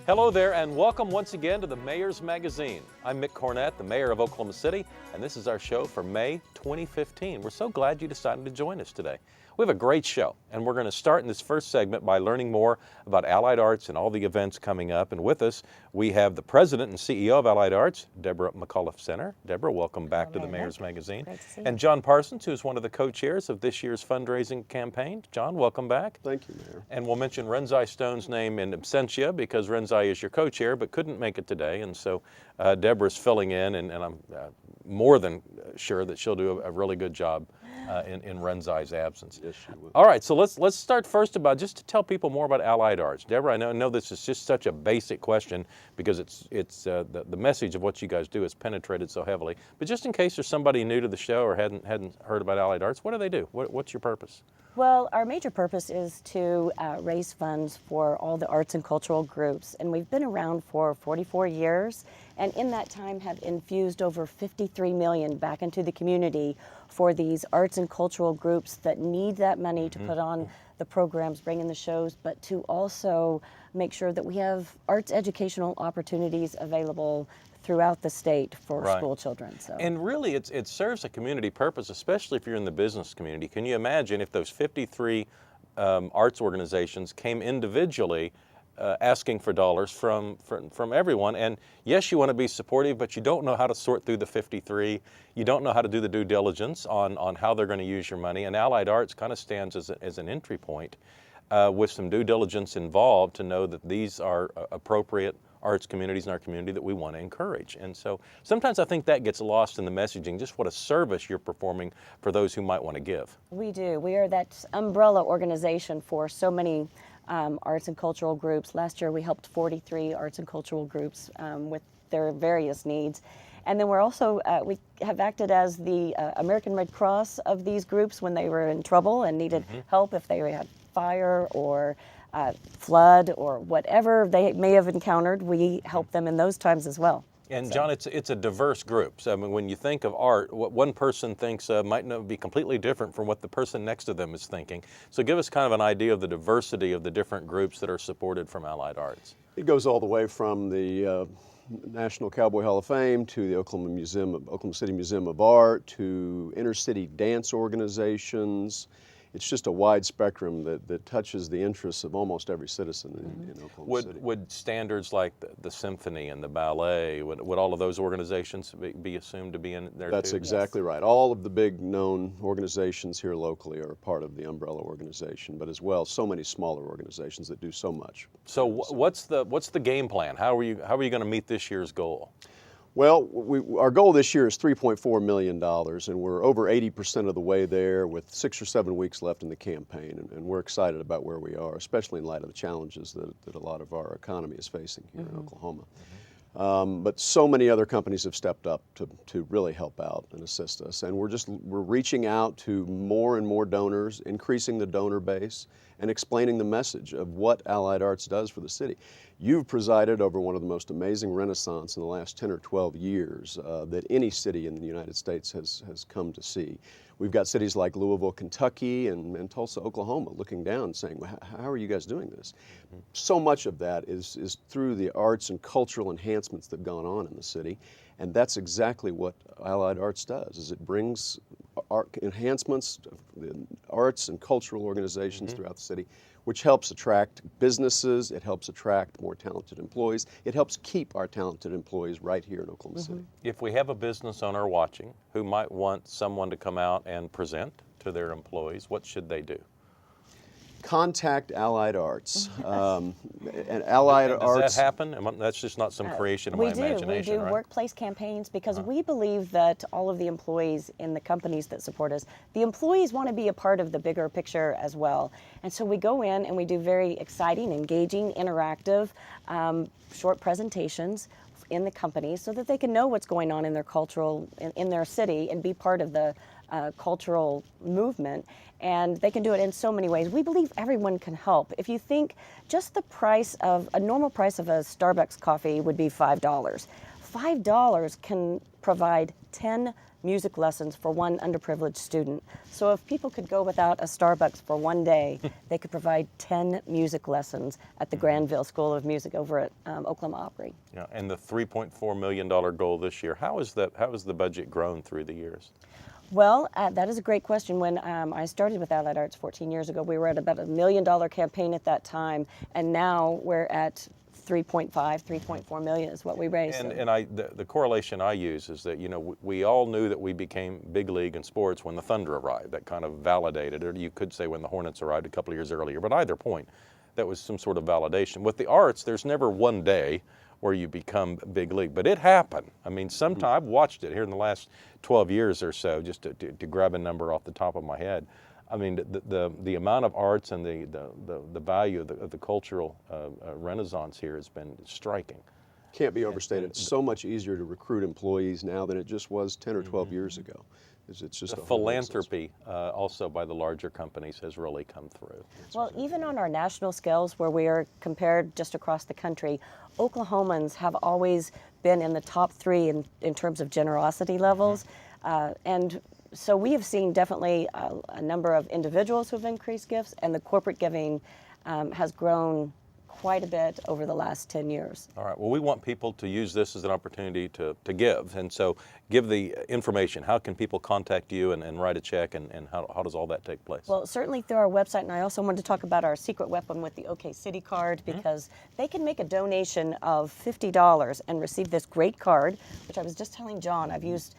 Hello there and welcome once again to the Mayor's Magazine. I'm Mick Cornett, the Mayor of Oklahoma City, and this is our show for May 2015. We're so glad you decided to join us today. We have a great show, and we're going to start in this first segment by learning more about Allied Arts and all the events coming up. And with us, we have the President and CEO of Allied Arts, Deborah McAuliffe-Center. Deborah, welcome back to the Mayor's Magazine. Great to see you. And John Parsons, who's one of the co-chairs of this year's fundraising campaign. John, welcome back. Thank you, Mayor. And we'll mention Renzai Stone's name in absentia because Renzai is your co-chair but couldn't make it today. And so Deborah's filling in, and I'm more than sure that she'll do a really good job in Renzai's absence. Yes, she will. All right, so let's start first about just to tell people more about Allied Arts. Deborah, I know this is just such a basic question because it's the message of what you guys do has penetrated so heavily. But just in case there's somebody new to the show or hadn't heard about Allied Arts, what do they do? What's your purpose? Well, our major purpose is to raise funds for all the arts and cultural groups, and we've been around for 44 years, and in that time have infused over $53 million back into the community for these arts and cultural groups that need that money to put on the programs, bring in the shows, but to also make sure that we have arts educational opportunities available throughout the state for school children. So. And really, it serves a community purpose, especially if you're in the business community. Can you imagine if those 53 arts organizations came individually asking for dollars from everyone? And yes, you want to be supportive, but you don't know how to sort through the 53. You don't know how to do the due diligence on how they're going to use your money. And Allied Arts kind of stands as an entry point with some due diligence involved to know that these are appropriate arts communities in our community that we want to encourage. And so sometimes I think that gets lost in the messaging, just what a service you're performing for those who might want to give. We do. We are that umbrella organization for so many arts and cultural groups. Last year we helped 43 arts and cultural groups with their various needs. And then we're also, we have acted as the American Red Cross of these groups when they were in trouble and needed help if they had fire or flood or whatever they may have encountered. We help them in those times as well. And John, it's a diverse group. So I mean, when you think of art, what one person thinks might not be completely different from what the person next to them is thinking. So give us kind of an idea of the diversity of the different groups that are supported from Allied Arts. It goes all the way from the National Cowboy Hall of Fame to the Oklahoma City Museum of Art to inner city dance organizations. It's just a wide spectrum that touches the interests of almost every citizen in Oklahoma City. Would standards like the symphony and the ballet, would all of those organizations be assumed to be in there too? That's exactly right. All of the big known organizations here locally are a part of the umbrella organization, but as well so many smaller organizations that do so much. So what's the game plan? How are you going to meet this year's goal? Well, our goal this year is $3.4 million, and we're over 80% of the way there with 6 or 7 weeks left in the campaign, and we're excited about where we are, especially in light of the challenges that a lot of our economy is facing here in Oklahoma. But so many other companies have stepped up to really help out and assist us, and we're reaching out to more and more donors, increasing the donor base, and explaining the message of what Allied Arts does for the city. You've presided over one of the most amazing renaissance in the last 10 or 12 years that any city in the United States has come to see. We've got cities like Louisville, Kentucky, and Tulsa, Oklahoma looking down and saying, well, how are you guys doing this? So much of that is through the arts and cultural enhancements that have gone on in the city, and that's exactly what Allied Arts does, is it brings art enhancements, the arts and cultural organizations throughout the city, which helps attract businesses, it helps attract more talented employees, it helps keep our talented employees right here in Oklahoma City. If we have a business owner watching who might want someone to come out and present to their employees, what should they do? Contact Allied Arts. And Allied Arts. Does that happen? That's just not some creation of my imagination, We do right? workplace campaigns because we believe that all of the employees in the companies that support us, the employees want to be a part of the bigger picture as well. And so we go in and we do very exciting, engaging, interactive, short presentations in the companies so that they can know what's going on in their in their city and be part of the cultural movement. And they can do it in so many ways. We believe everyone can help. If you think just the price of, a normal price of a Starbucks coffee would be $5. $5 can provide 10 music lessons for one underprivileged student. So if people could go without a Starbucks for one day, they could provide 10 music lessons at the Granville School of Music over at Oklahoma Opry. Yeah, and the $3.4 million goal this year, how has the budget grown through the years? Well, that is a great question. When I started with Allied Arts 14 years ago, we were at about $1 million campaign at that time, and now we're at 3.4 million is what we raised. And the correlation I use is that, you know, we all knew that we became big league in sports when the Thunder arrived. That kind of validated it. You could say when the Hornets arrived a couple of years earlier, but either point, that was some sort of validation. With the arts, there's never one day where you become big league, but it happened. I mean, sometime I've watched it here in the last 12 years or so, just to grab a number off the top of my head. I mean, the amount of arts and the value of the cultural renaissance here has been striking. Can't be overstated. It's so much easier to recruit employees now than it just was 10 or 12 years ago. It's just the philanthropy also by the larger companies has really come through. Well, even on our national scales where we are compared just across the country, Oklahomans have always been in the top 3 in terms of generosity levels. And so we have seen definitely a number of individuals who have increased gifts, and the corporate giving has grown quite a bit over the last 10 years. All right, well, we want people to use this as an opportunity to give, and so give the information. How can people contact you and write a check, and how does all that take place? Well, certainly through our website, and I also wanted to talk about our secret weapon with the OK City card, because they can make a donation of $50 and receive this great card, which I was just telling John, I've used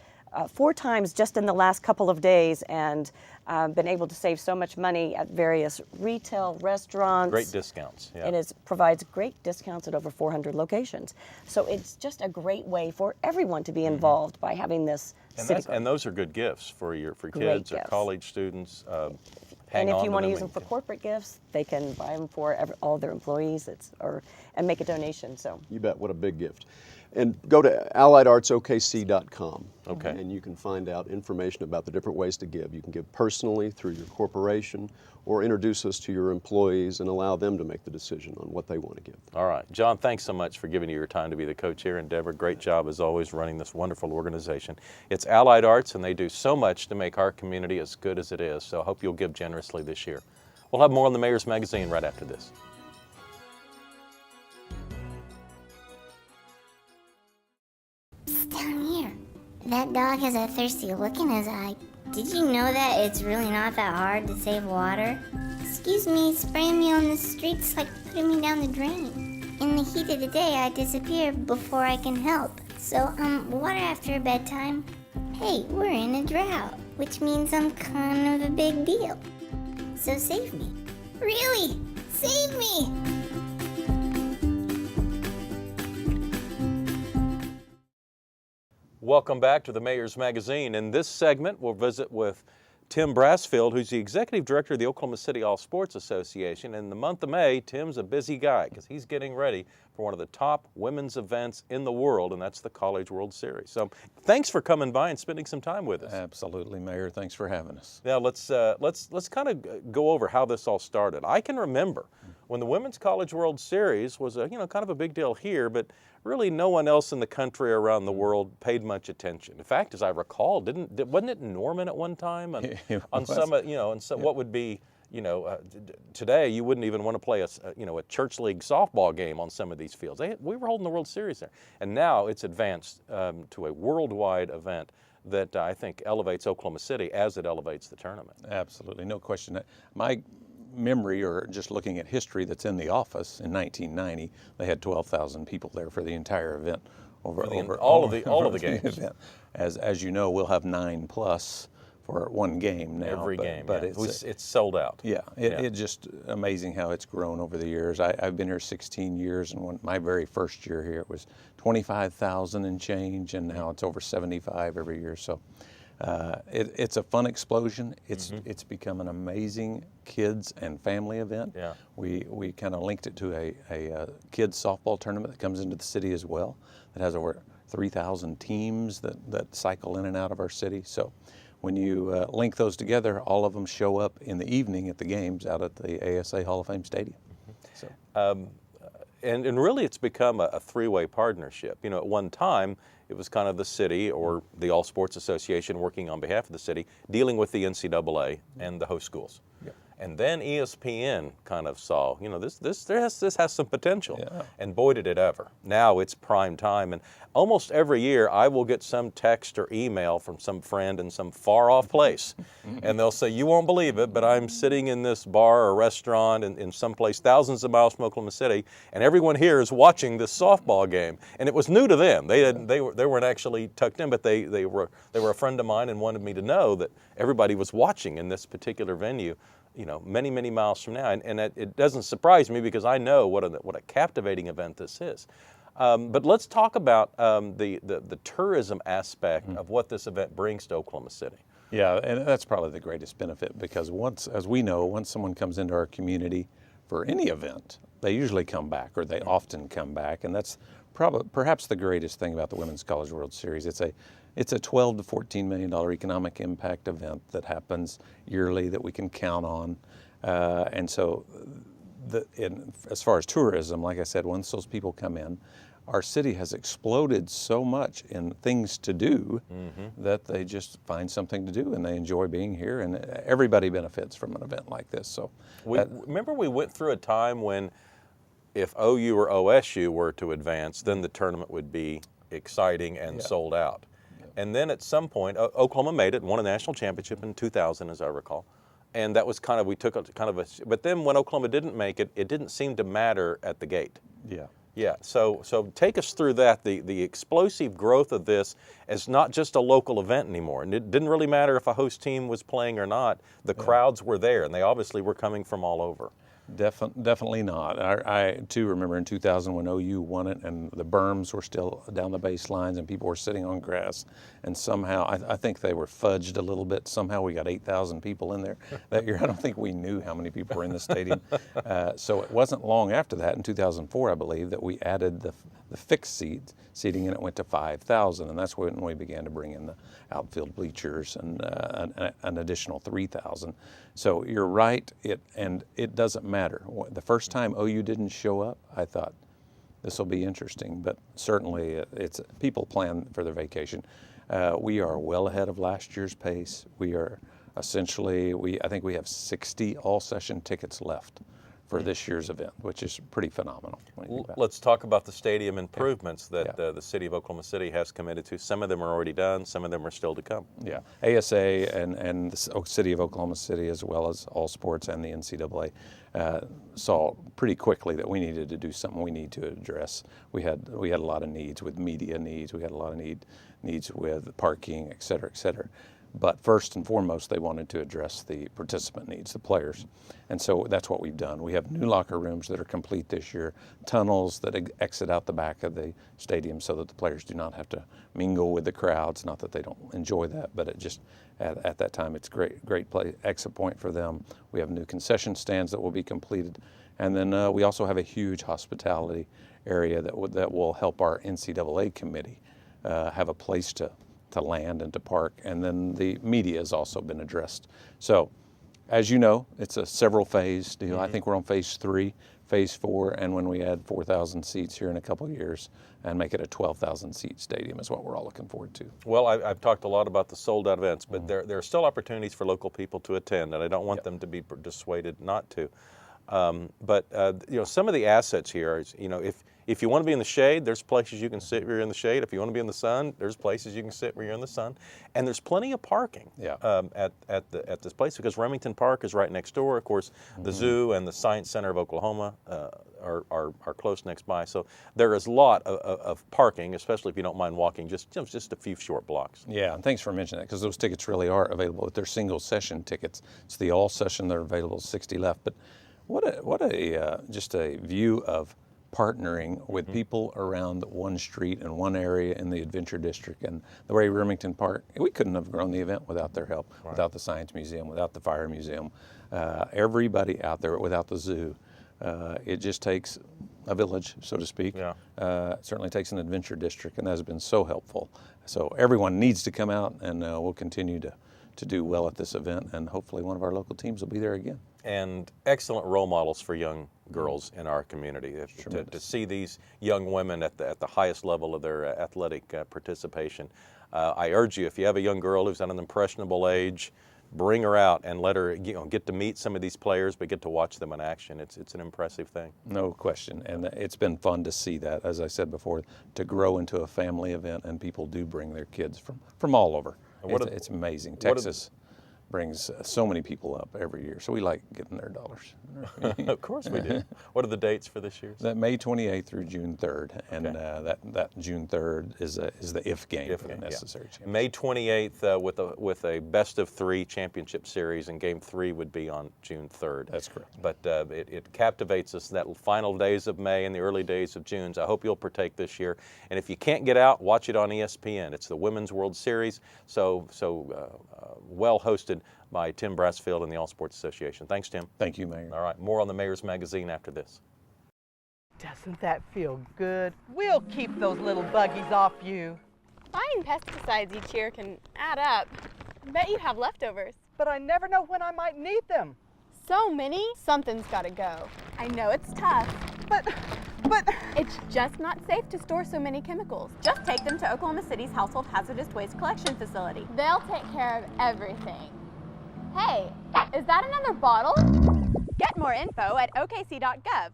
4 times just in the last couple of days, and been able to save so much money at various retail restaurants. Great discounts. Yeah. It provides great discounts at over 400 locations. So it's just a great way for everyone to be involved by having this city card. And those are good gifts for kids Great or gifts. college students. And if you want to use them them for corporate gifts, they can buy them for all their employees and make a donation. So You bet, what a big gift. And go to AlliedArtsOKC.com. Okay. And you can find out information about the different ways to give. You can give personally through your corporation, or introduce us to your employees and allow them to make the decision on what they want to give. All right. John, thanks so much for giving you your time to be the co-chair. And Deborah, great job as always running this wonderful organization. It's Allied Arts, and they do so much to make our community as good as it is. So I hope you'll give generously this year. We'll have more on the Mayor's Magazine right after this. Down here. That dog has a thirsty look in his eye. Did you know that it's really not that hard to save water? Excuse me, spraying me on the street's like putting me down the drain. In the heat of the day, I disappear before I can help. So, water after bedtime? Hey, we're in a drought, which means I'm kind of a big deal. So save me. Really? Save me! Welcome back to the Mayor's Magazine. In this segment, we'll visit with Tim Brassfield, who's the Executive Director of the Oklahoma City All Sports Association. In the month of May, Tim's a busy guy because he's getting ready for one of the top women's events in the world, and that's the College World Series. So thanks for coming by and spending some time with us. Absolutely, Mayor. Thanks for having us. Now let's kind of go over how this all started. I can remember when the Women's College World Series was kind of a big deal here, but really no one else in the country or around the world paid much attention. In fact, as I recall, wasn't it Norman at one time on some what would be today you wouldn't even want to play a church league softball game on some of these fields. We were holding the World Series there, and now it's advanced to a worldwide event that I think elevates Oklahoma City as it elevates the tournament. Absolutely, no question. My memory, or just looking at history that's in the office, in 1990, they had 12,000 people there for the entire event. All of the games. Event. As you know, we'll have 9+ for one game now. Every game, but yeah. It's sold out. Yeah, it's just amazing how it's grown over the years. I've been here 16 years, and my very first year here, it was 25,000 and change, and now it's over 75 every year. So it's a fun explosion. It's become an amazing kids and family event. Yeah. We kind of linked it to a kids softball tournament that comes into the city as well, that has over 3,000 teams that cycle in and out of our city. So when you link those together, all of them show up in the evening at the games out at the ASA Hall of Fame Stadium. So. And really it's become a three-way partnership. You know, at one time, it was kind of the city or the All Sports Association working on behalf of the city, dealing with the NCAA and the host schools. Yep. And then ESPN kind of saw, you know, this has some potential. Yeah. And boy, did it ever. Now it's prime time. And almost every year I will get some text or email from some friend in some far off place. And they'll say, you won't believe it, but I'm sitting in this bar or restaurant in some place thousands of miles from Oklahoma City, and everyone here is watching this softball game. And it was new to them. They weren't actually tucked in, but they were a friend of mine and wanted me to know that everybody was watching in this particular venue, you know, many, many miles from now. And it doesn't surprise me because I know what a captivating event this is. But let's talk about the tourism aspect of what this event brings to Oklahoma City. Yeah, and that's probably the greatest benefit, because as we know, once someone comes into our community for any event, they usually come back, or they often come back, and that's perhaps the greatest thing about the Women's College World Series. It's a $12 to $14 million economic impact event that happens yearly that we can count on, and so as far as tourism, like I said, once those people come in, our city has exploded so much in things to do that they just find something to do and they enjoy being here, and everybody benefits from an event like this. So, remember we went through a time when if OU or OSU were to advance, then the tournament would be exciting and sold out. And then at some point, Oklahoma made it, won a national championship in 2000, as I recall. And that was we took kind of but then when Oklahoma didn't make it, it didn't seem to matter at the gate. Yeah. Yeah, so take us through that, the explosive growth of this as not just a local event anymore. And it didn't really matter if a host team was playing or not. The crowds were there, and they obviously were coming from all over. Definitely not. I too remember in 2000 when OU won it, and the berms were still down the baselines, and people were sitting on grass. And somehow, I think they were fudged a little bit. Somehow we got 8,000 people in there that year. I don't think we knew how many people were in the stadium. So it wasn't long after that, in 2004, I believe, that we added the fixed seating, and it went to 5,000. And that's when we began to bring in the outfield bleachers and an additional 3,000. So you're right, it doesn't matter. The first time OU didn't show up, I thought, this will be interesting, but certainly it's people plan for their vacation. We are well ahead of last year's pace. We are essentially, I think we have 60 all-session tickets left for this year's event, which is pretty phenomenal. Let's talk about the stadium improvements that the city of Oklahoma City has committed to. Some of them are already done, some of them are still to come. Yeah, ASA and the city of Oklahoma City, as well as All Sports and the NCAA, saw pretty quickly that we needed to do something we need to address. We had a lot of needs with media needs, we had a lot of needs with parking, et cetera, et cetera. But first and foremost, they wanted to address the participant needs, the players. And so that's what we've done. We have new locker rooms that are complete this year, tunnels that exit out the back of the stadium so that the players do not have to mingle with the crowds. Not that they don't enjoy that, but it just, at that time, it's great exit point for them. We have new concession stands that will be completed. And then we also have a huge hospitality area that will help our NCAA committee have a place to land and to park, and then the media has also been addressed. So, as you know, it's a several phase deal. I think we're on phase 3, phase 4, and when we add 4,000 seats here in a couple of years and make it a 12,000 seat stadium is what we're all looking forward to. Well, I've talked a lot about the sold out events, but there are still opportunities for local people to attend, and I don't want them to be dissuaded not to. But some of the assets here is, if you want to be in the shade, there's places you can sit where you're in the shade. If you want to be in the sun, there's places you can sit where you're in the sun. And there's plenty of parking at this place, because Remington Park is right next door. Of course, the zoo and the Science Center of Oklahoma are close next by. So there is a lot of parking, especially if you don't mind walking just a few short blocks. Yeah, and thanks for mentioning that, because those tickets really are available. They're single session tickets. It's the all session that are available, 60 left. But what a just a view of partnering with people around one street and one area in the Adventure District. And the way Remington Park, we couldn't have grown the event without their help, without the Science Museum, without the Fire Museum, everybody out there, without the zoo. It just takes a village, so to speak. Yeah. It certainly takes an Adventure District, and that has been so helpful. So everyone needs to come out, and we'll continue to do well at this event, and hopefully one of our local teams will be there again. And excellent role models for young girls in our community. To Tremendous. see these young women at the highest level of their athletic participation. I urge you, if you have a young girl who's at an impressionable age, bring her out and let her get to meet some of these players, but get to watch them in action. It's an impressive thing. No question, and it's been fun to see that, as I said before, to grow into a family event, and people do bring their kids from all over. It's amazing. Texas brings so many people up every year, so we like getting their dollars. Of course we do. What are the dates for this year? That May 28th through June 3rd, and that June 3rd is the if game for the necessary championship. May 28th with a best of 3 championship series, and game 3 would be on June 3rd. That's correct. But it captivates us, that final days of May and the early days of June. So I hope you'll partake this year. And if you can't get out, watch it on ESPN. It's the Women's World Series, so well hosted by Tim Brassfield and the All Sports Association. Thanks, Tim. Thank you, Mayor. All right, more on the Mayor's Magazine after this. Doesn't that feel good? We'll keep those little buggies off you. Buying pesticides each year can add up. Bet you have leftovers. But I never know when I might need them. So many, something's gotta go. I know it's tough, But it's just not safe to store so many chemicals. Just take them to Oklahoma City's Household Hazardous Waste Collection Facility. They'll take care of everything. Hey, is that another bottle? Get more info at okc.gov.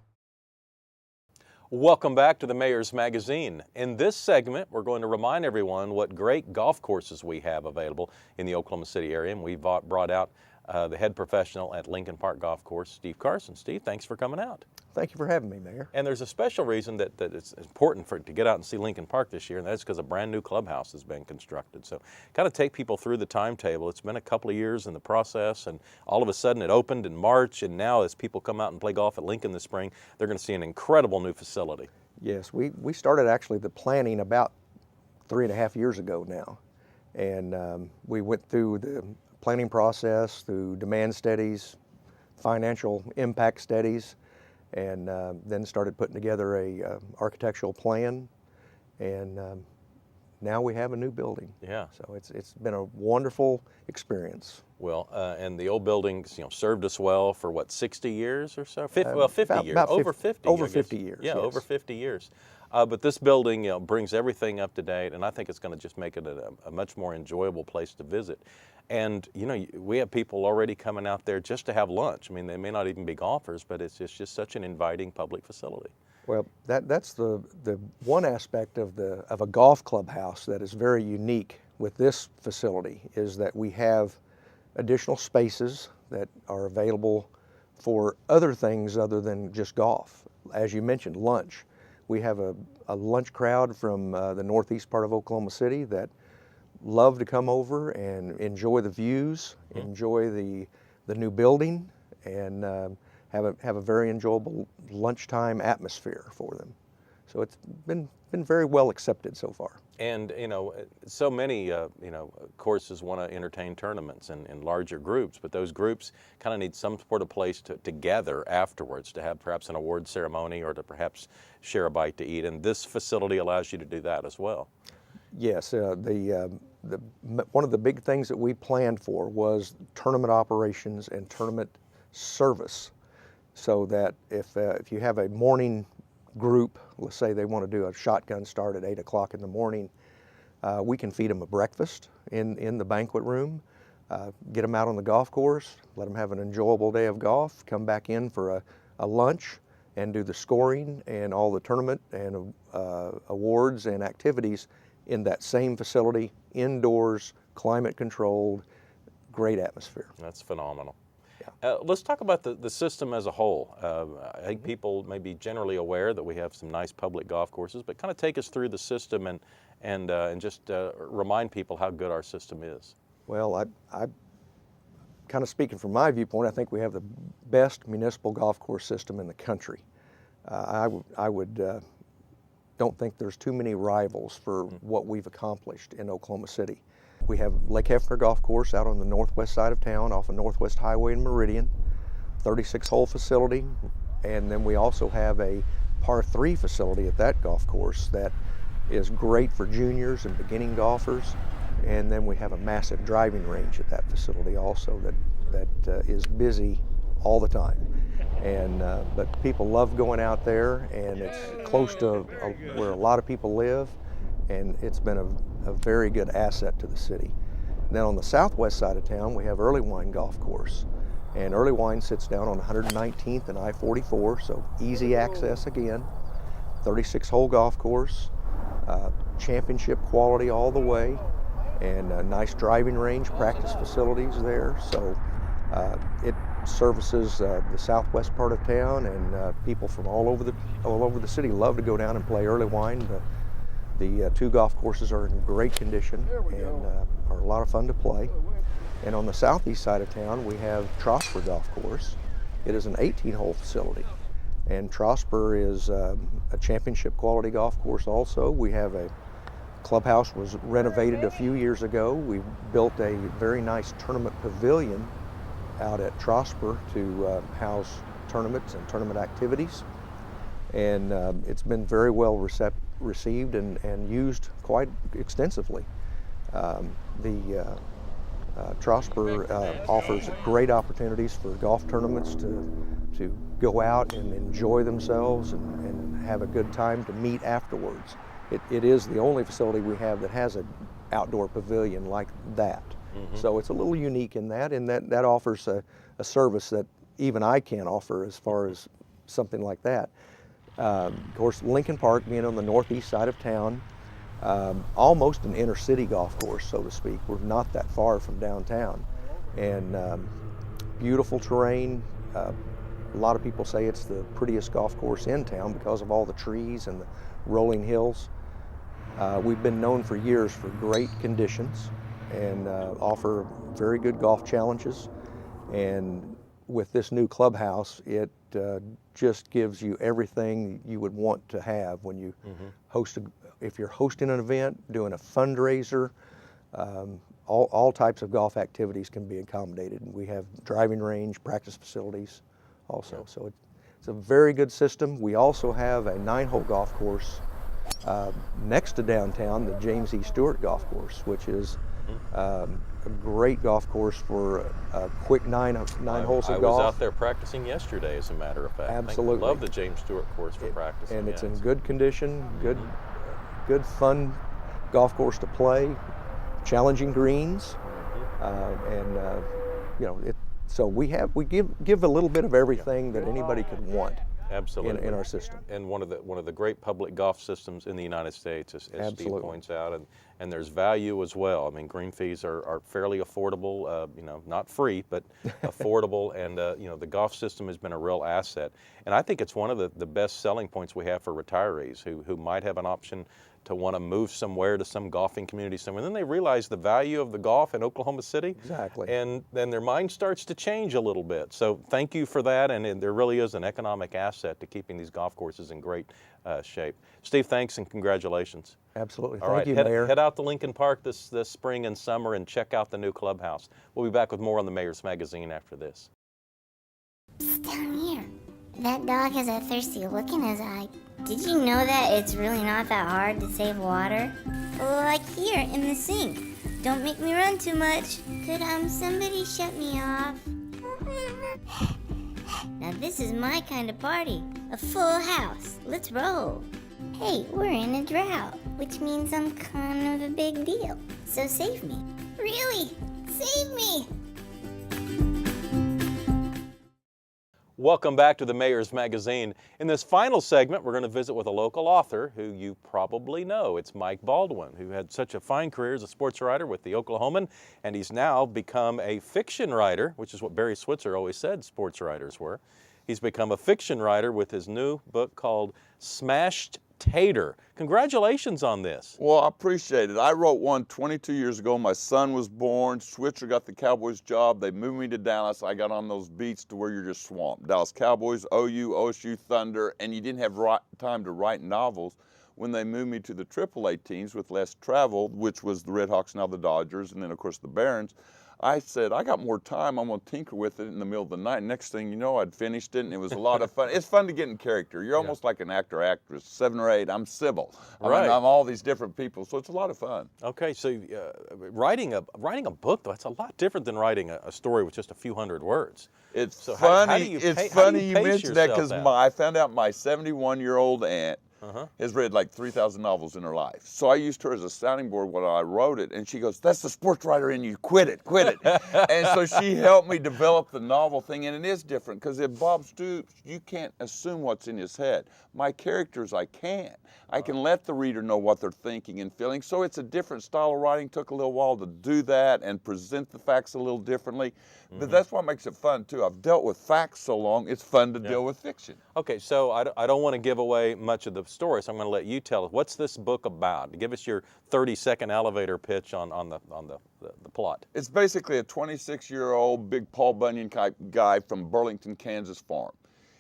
Welcome back to the Mayor's Magazine. In this segment, we're going to remind everyone what great golf courses we have available in the Oklahoma City area. And we brought out the head professional at Lincoln Park Golf Course, Steve Carson. Steve, thanks for coming out. Thank you for having me, Mayor. And there's a special reason that it's important to get out and see Lincoln Park this year, and that's because a brand new clubhouse has been constructed. So kind of take people through the timetable. It's been a couple of years in the process, and all of a sudden it opened in March, and now as people come out and play golf at Lincoln this spring, they're going to see an incredible new facility. Yes, we started actually the planning about 3.5 years ago now. And we went through the planning process, through demand studies, financial impact studies, and then started putting together a architectural plan, and now we have a new building. Yeah. So it's been a wonderful experience. Well, and the old buildings, served us well for what, 60 years or so? 50 years. About Over 50. Over I guess. 50 years. Yeah, yes. over 50 years. But this building, brings everything up to date, and I think it's going to just make it a much more enjoyable place to visit. And we have people already coming out there just to have lunch. I mean, they may not even be golfers, but it's just such an inviting public facility. Well, that's the one aspect of a golf clubhouse that is very unique with this facility, is that we have additional spaces that are available for other things other than just golf. As you mentioned, lunch. We have a lunch crowd from the northeast part of Oklahoma City that love to come over and enjoy the views, enjoy the new building, and have a very enjoyable lunchtime atmosphere for them. So it's been very well accepted so far. And so many courses want to entertain tournaments in larger groups, but those groups kind of need some sort of place to gather afterwards, to have perhaps an award ceremony or to perhaps share a bite to eat. And this facility allows you to do that as well. Yes, one of the big things that we planned for was tournament operations and tournament service, so that if you have a morning group, let's say they want to do a shotgun start at 8 o'clock in the morning, we can feed them a breakfast in the banquet room, get them out on the golf course, let them have an enjoyable day of golf, come back in for a lunch, and do the scoring and all the tournament and awards and activities in that same facility, indoors, climate controlled, great atmosphere. That's phenomenal. Yeah. Let's talk about the system as a whole. I think people may be generally aware that we have some nice public golf courses, but kind of take us through the system and just remind people how good our system is. Well, I kind of speaking from my viewpoint, I think we have the best municipal golf course system in the country. I don't think there's too many rivals for what we've accomplished in Oklahoma City. We have Lake Hefner Golf Course out on the northwest side of town off of Northwest Highway and Meridian, 36-hole facility, and then we also have a par 3 facility at that golf course that is great for juniors and beginning golfers, and then we have a massive driving range at that facility also that is busy all the time. And but people love going out there, and it's close to where a lot of people live, and it's been a very good asset to the city. And then on the southwest side of town, we have Early Wine Golf Course. And Early Wine sits down on 119th and I-44, so easy access again. 36-hole golf course, championship quality all the way, and a nice driving range, practice facilities there. So it services the southwest part of town, and people from all over the city love to go down and play Early Wine. The two golf courses are in great condition and are a lot of fun to play. And on the southeast side of town, we have Trosper Golf Course. It is an 18-hole facility. And Trosper is a championship quality golf course also. We have a clubhouse was renovated a few years ago. We built a very nice tournament pavilion out at Trosper to house tournaments and tournament activities. And it's been very well received and used quite extensively. Trosper offers great opportunities for golf tournaments to go out and enjoy themselves and have a good time to meet afterwards. It is the only facility we have that has an outdoor pavilion like that. Mm-hmm. So it's a little unique in that offers a service that even I can't offer as far as something like that. Of course, Lincoln Park being on the northeast side of town, almost an inner city golf course, so to speak. We're not that far from downtown. And beautiful terrain. A lot of people say it's the prettiest golf course in town because of all the trees and the rolling hills. We've been known for years for great conditions and offer very good golf challenges. And with this new clubhouse, it just gives you everything you would want to have when you host if you're hosting an event, doing a fundraiser, all types of golf activities can be accommodated. We have driving range, practice facilities also. So it's a very good system. We also have a 9-hole golf course next to downtown, the James E. Stewart Golf Course, which is a great golf course for a quick nine holes of golf. I was out there practicing yesterday, as a matter of fact. Absolutely. I love the James Stewart course for practicing. And it's in good condition, good fun golf course to play, challenging greens, so we give a little bit of everything that anybody could want. Absolutely. In our system. And one of the great public golf systems in the United States, as Steve points out, and there's value as well. I mean, green fees are fairly affordable, not free, but affordable, and the golf system has been a real asset. And I think it's one of the best selling points we have for retirees who might have an option to want to move somewhere to some golfing community somewhere. And then they realize the value of the golf in Oklahoma City. Exactly. And then their mind starts to change a little bit. So thank you for that. And there really is an economic asset to keeping these golf courses in great shape. Steve, thanks and congratulations. Absolutely. All right, Thank you, Mayor. Head out to Lincoln Park this spring and summer and check out the new clubhouse. We'll be back with more on the Mayor's Magazine after this. Psst, down here. That dog has a thirsty look in his eye. Did you know that it's really not that hard to save water? Like here in the sink. Don't make me run too much. Could somebody shut me off? Now this is my kind of party. A full house. Let's roll. Hey, we're in a drought, which means I'm kind of a big deal. So save me. Really? Save me! Welcome back to the Mayor's Magazine. In this final segment, we're going to visit with a local author who you probably know. It's Mike Baldwin, who had such a fine career as a sports writer with the Oklahoman, and he's now become a fiction writer, which is what Barry Switzer always said sports writers were. He's become a fiction writer with his new book called Smashed Tator. Congratulations on this. Well, I appreciate it. I wrote one 22 years ago. My son was born. Switzer got the Cowboys job. They moved me to Dallas. I got on those beats to where you're just swamped. Dallas Cowboys, OU, OSU, Thunder, and you didn't have time to write novels. When they moved me to the AAA teams with less travel, which was the Red Hawks, now the Dodgers, and then, of course, the Barons, I said, I got more time, I'm gonna tinker with it in the middle of the night. Next thing you know, I'd finished it, and it was a lot of fun. It's fun to get in character. You're almost like an actor, actress. 7 or 8, I'm Sybil. Right. I'm all these different people, so it's a lot of fun. Okay, so writing a book, though, that's a lot different than writing a story with just a few hundred words. It's So funny. It's funny you mentioned that because I found out my 71-year-old aunt has read like 3,000 novels in her life. So I used her as a sounding board when I wrote it, and she goes, "That's the sports writer in you. Quit it, quit it." And so she helped me develop the novel thing, and it is different because if Bob Stoops, you can't assume what's in his head. My characters, I can't. I can let the reader know what they're thinking and feeling. So it's a different style of writing. Took a little while to do that and present the facts a little differently. But that's what makes it fun too. I've dealt with facts so long, it's fun to deal with fiction. Okay, so I don't want to give away much of the story, so I'm going to let you tell us. What's this book about? Give us your 30-second elevator pitch on the plot. It's basically a 26-year-old big Paul Bunyan type guy from Burlington, Kansas farm.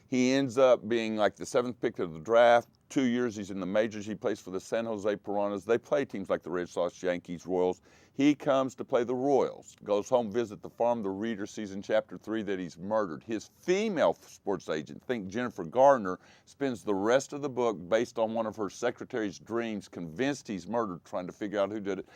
He ends up being like the 7th pick of the draft. 2 years he's in the majors. He plays for the San Jose Piranhas. They play teams like the Red Sox, Yankees, Royals. He comes to play the Royals, goes home, visit the farm. The reader sees in chapter 3 that he's murdered. His female sports agent, think Jennifer Gardner, spends the rest of the book based on one of her secretary's dreams, convinced he's murdered, trying to figure out who did it.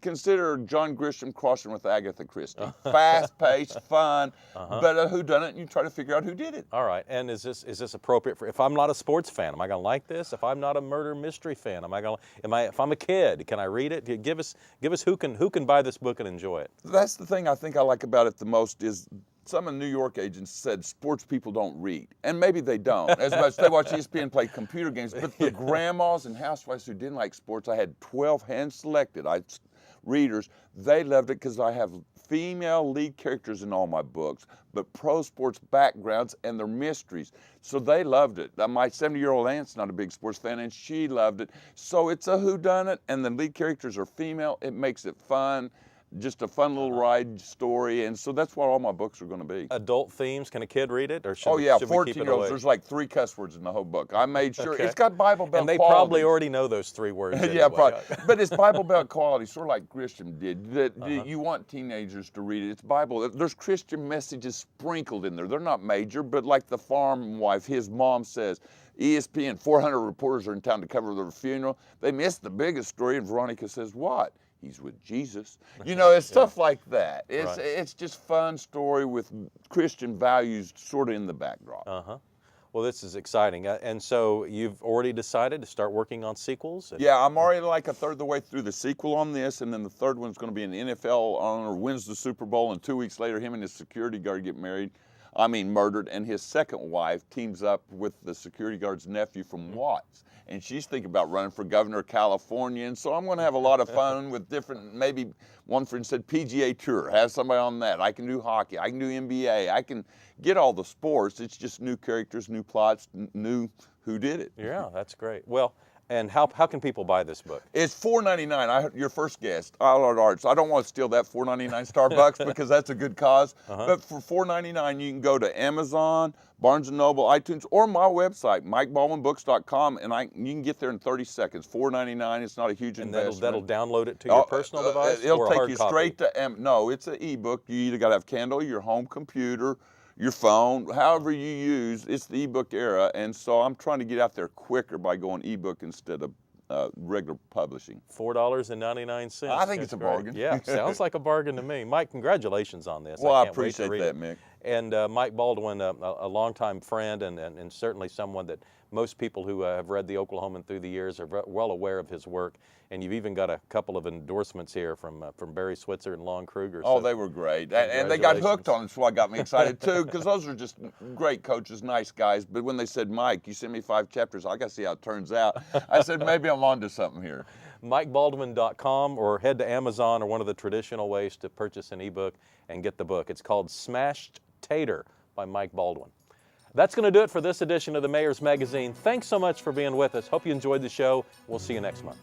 Consider John Grisham crossing with Agatha Christie. Fast-paced, fun, but a whodunit, and you try to figure out who did it. All right, and is this appropriate for, if I'm not a sports fan, am I going to like this? If I'm not a murder mystery fan, if I'm a kid, can I read it? Give us who can buy this book and enjoy it. That's the thing I think I like about it the most is some of New York agents said sports people don't read, and maybe they don't as much. They watch ESPN, play computer games, but the grandmas and housewives who didn't like sports, I had 12 hand-selected readers. They loved it because I have female lead characters in all my books, but pro sports backgrounds and their mysteries. So they loved it. My 70-year-old aunt's not a big sports fan, and she loved it. So it's a whodunit, and the lead characters are female. It makes it fun. Just a fun little ride story, and so that's what all my books are going to be. Adult themes, can a kid read it, or should we keep it 14-year-olds. There's like 3 cuss words in the whole book. I made sure it's got Bible Belt and they qualities. probably already know those 3 words. Yeah, anyway. probably. But it's Bible Belt quality, sort of like Grisham did. That you want teenagers to read it. It's Bible. There's Christian messages sprinkled in there. They're not major, but like the farm wife, his mom says, ESPN, 400 reporters are in town to cover their funeral. They missed the biggest story, and Veronica says, "What? He's with Jesus." You know, it's stuff like that. It's just fun story with Christian values sort of in the backdrop. Well, this is exciting. And so you've already decided to start working on sequels? Yeah, I'm already like a third of the way through the sequel on this, and then the third one's going to be an NFL owner wins the Super Bowl, and 2 weeks later, him and his security guard get murdered, and his second wife teams up with the security guard's nephew from Watts. And she's thinking about running for governor of California. And so I'm going to have a lot of fun with different, maybe one friend said PGA Tour, have somebody on that. I can do hockey, I can do NBA, I can get all the sports. It's just new characters, new plots, new who did it. Yeah, that's great. Well, and how can people buy this book? It's $4.99. Your first guest, Allard Arts. I don't want to steal that $4.99 Starbucks because that's a good cause. But for $4.99, you can go to Amazon, Barnes & Noble, iTunes, or my website, MikeBaldwinBooks.com, and you can get there in 30 seconds. $4.99. It's not a huge investment. That'll download it to your personal device. It'll or take a hard you copy? straight to no. It's an ebook. You either got to have Kindle, your home computer, your phone, however you use. It's the ebook era, and so I'm trying to get out there quicker by going ebook instead of regular publishing. $4.99. I think it's a bargain. Yeah, sounds like a bargain to me. Mike, congratulations on this. Well, I can't wait to appreciate read that, it. Mick. And Mike Baldwin, a longtime friend and certainly someone that most people who have read The Oklahoman through the years are well aware of his work. And you've even got a couple of endorsements here from Barry Switzer and Lon Kruger. Oh, they were great. And they got hooked on it, so I got me excited too, because those are just great coaches, nice guys. But when they said, "Mike, you sent me 5 chapters, I got to see how it turns out," I said, maybe I'm onto something here. MikeBaldwin.com, or head to Amazon or one of the traditional ways to purchase an ebook and get the book. It's called Smashed Tator by Mike Baldwin. That's going to do it for this edition of the Mayor's Magazine. Thanks so much for being with us. Hope you enjoyed the show. We'll see you next month.